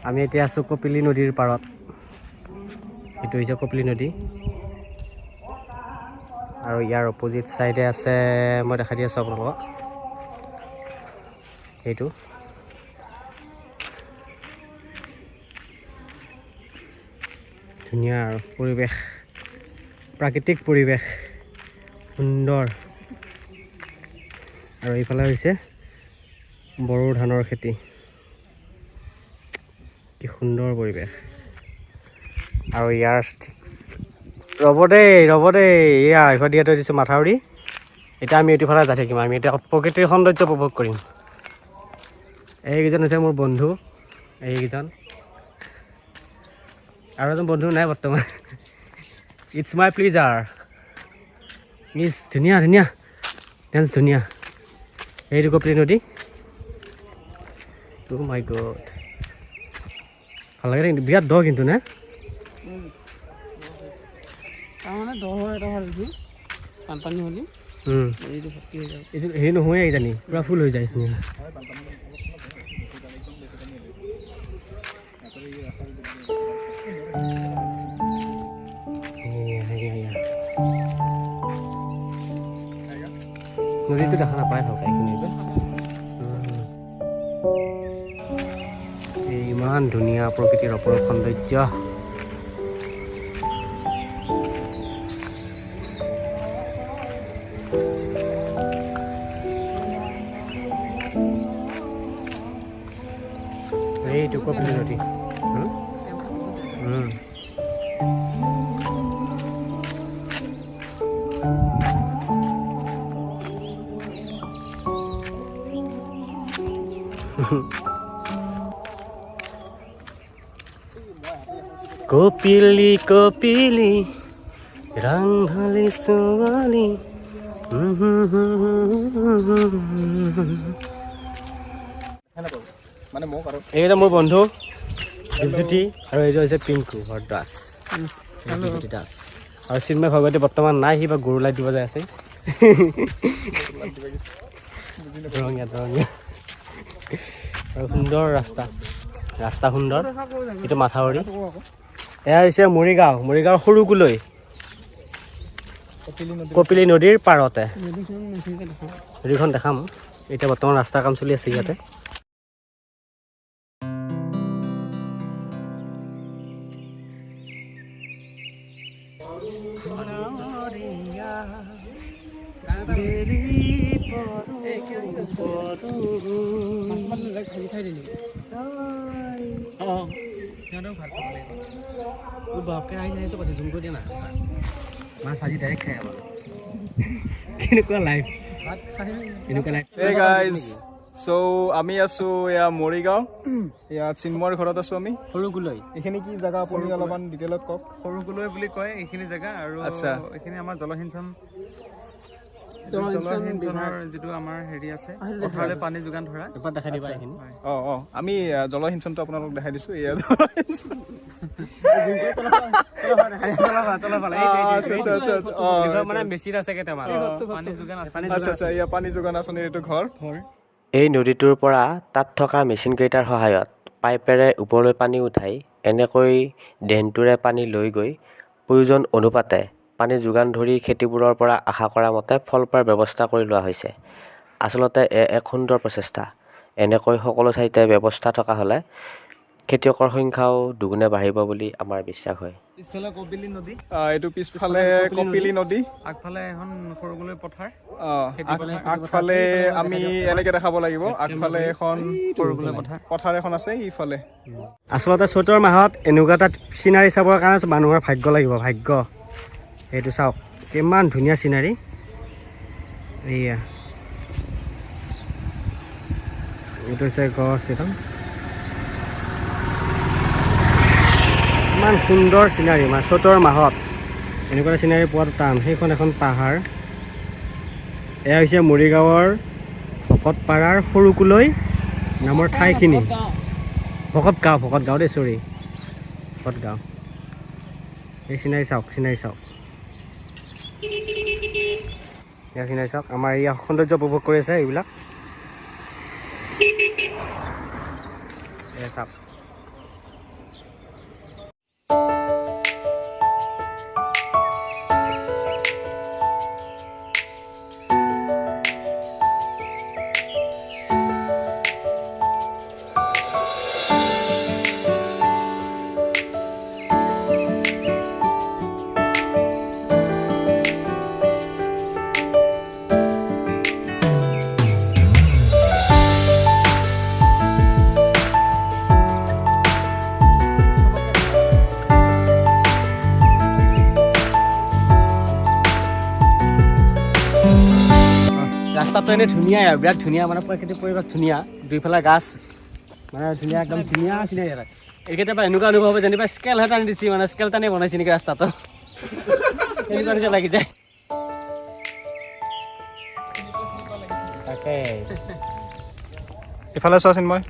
আমি এতিয়া আছোঁ কপিলী নদীৰ পাৰত। এইটো হৈছে কপিলী নদী আৰু ইয়াৰ অপজিট চাইডে আছে, মই দেখাই দি আছোঁ আপোনালোকক, এইটো ধুনীয়া আৰু পৰিৱেশ, প্ৰাকৃতিক পৰিৱেশ সুন্দৰ। আৰু এইফালে হৈছে বড়ো ধানৰ খেতি। কি সুন্দৰ পৰিৱেশ। আৰু ইয়াৰ ৰ'ব দেই এয়া এইফালে দিয়া থৈ দিছোঁ মাথাউৰি। এতিয়া আমি এইটো ফালে যাই থাকিম, আমি এতিয়া প্ৰকৃতিৰ সৌন্দৰ্য উপভোগ কৰিম। এইকেইজন হৈছে মোৰ বন্ধু, এইকেইজন আৰু এজন বন্ধু নাই বৰ্তমান। It's my pleasure. ইছ ধুনীয়া ডেন্স ধুনীয়া। এইটো কপিলী নদী। অ' মাই গড, ভাল লাগে কিন্তু, বিৰাট দ কিন্তু নে? তাৰমানে দ হয় এটা ভাল দেখি, বানপানী হ'লে এইটো ভৰ্তি হৈ যায়। এইটো হেৰি নহয় কিজানি, পূৰা ফুল হৈ যায় ধুনীয়া। নদীটো দেখা নাপায় ভালকৈ এইখিনিৰ পৰা। ইমান ধুনীয়া প্ৰকৃতিৰ অপৰূপ সৌন্দৰ্য। এইটো কপিলী নদী। কপিলী কপিলী ৰাংঢালী ছোৱালী। এইকেইটা মোৰ বন্ধু দীপজ্যোতি আৰু এইটো হৈছে পিংকু দাস, দীপজ্যোতি দাস। আৰু চিন্ময় ভগৱতী বৰ্তমান নাই, সি বা গৰু লাইট দিব যায় আছে। ৰঙীয়া আৰু সুন্দৰ ৰাস্তা সুন্দৰ। এইটো মাথাউৰি। এয়া হৈছে মৰিগাঁও সৰুকুলৈ, কপিলী নদীৰ পাৰতে। নদীখন দেখাম। এতিয়া বৰ্তমান ৰাস্তাৰ কাম চলি আছে ইয়াতে। মাছ ভাজি ডাইৰেক্ট খাই আমাৰ কেনেকুৱা লাইফ। Hey guys, so আমি আছো এয়া মৰিগাঁও, এয়া চিন্ময়ৰ ঘৰত আছো আমি। সৰুকুলৈ এইখিনি কি জাগা আপুনি অলপমান ডিটেইলত কওক। সৰুকুলৈ বুলি কয় এইখিনি জেগা। আৰু আচ্ছা, এইখিনি আমাৰ জলসিঞ্চনৰ যিটো আমাৰ হেৰি আছে, পথাৰলৈ পানী যোগান ধৰা। এবাৰ দেখাই দিবা এইখিনি। আমি জলসিঞ্চনটো আপোনালোকক দেখাই দিছো। এয়া মানে মেচিন আছে কেইটামান পানী যোগান আছে। আচ্ছা, এয়া পানী যোগান আঁচনিৰ এইটো ঘৰ। এই নদীটোৰ পৰা তাত থকা মেচিনকেইটাৰ সহায়ত পাইপেৰে ওপৰলৈ পানী উঠাই এনেকৈ ড্ৰেইনটোৰে পানী লৈ গৈ প্ৰয়োজন অনুপাতে পানী যোগান ধৰি খেতিবোৰৰ পৰা আশা কৰা মতে ফল পোৱাৰ ব্যৱস্থা কৰি লোৱা হৈছে। আচলতে এক সুন্দৰ প্ৰচেষ্টা। এনেকৈ সকলো ঠাইতে ব্যৱস্থা থকা হ'লে খেতিয়কৰ সংখ্যাও দুগুণে বাঢ়িব বুলি আমাৰ বিশ্বাস হয়। পিছফালে কপিলী নদী, এইটো পিছফালে কপিলী নদী, আগফালে এখন সৰুকুলৈ পথাৰ। আগফালে আমি এনেকে দেখাব লাগিব, আগফালে এখন সৰুকুলৈ পথাৰ এখন আছে ইফালে। আচলতে চ'তৰ মাহত এনেকুৱা এটা চিনাৰী চাবৰ কাৰণে মানুহৰ ভাগ্য লাগিব, ভাগ্য। এইটো চাওক কিমান ধুনীয়া চিনাৰী। এইয়া এইটো হৈছে গছ, এইখন ইমান সুন্দৰ চিনাৰী। চ'তৰ মাহত এনেকুৱা চিনাৰী পোৱাটো টান। সেইখন এখন পাহাৰ। এয়া হৈছে মৰিগাঁৱৰ ভকতপাৰাৰ সৰুকুলৈ নামৰ ঠাইখিনি। ভকতগাঁও দেই, চৰি, ভকতগাঁও। এই চিনাৰী চাওক ইয়াৰ চিনাৰী চাওক। আমাৰ ইয়াৰ সৌন্দৰ্য উপভোগ কৰি আছে এইবিলাক। চাওক ৰাস্তাটো এনেই ধুনীয়া বিৰাট ধুনীয়া মানে প্ৰাকৃতিক পৰিৱেশ ধুনীয়া দুইফালে গাছ মানে ধুনীয়া একদম ধুনীয়া চিনাৰী এটা এই কেতিয়াবা এনেকুৱা অনুভৱ হয় যেনিবা স্কেল এটা টানি দিছি মানে স্কেল টানি বনাইছে নেকি ৰাস্তাটো এনেকুৱা নিচিনা লাগি যায় তাকে ইফালে চোৱাচোন মই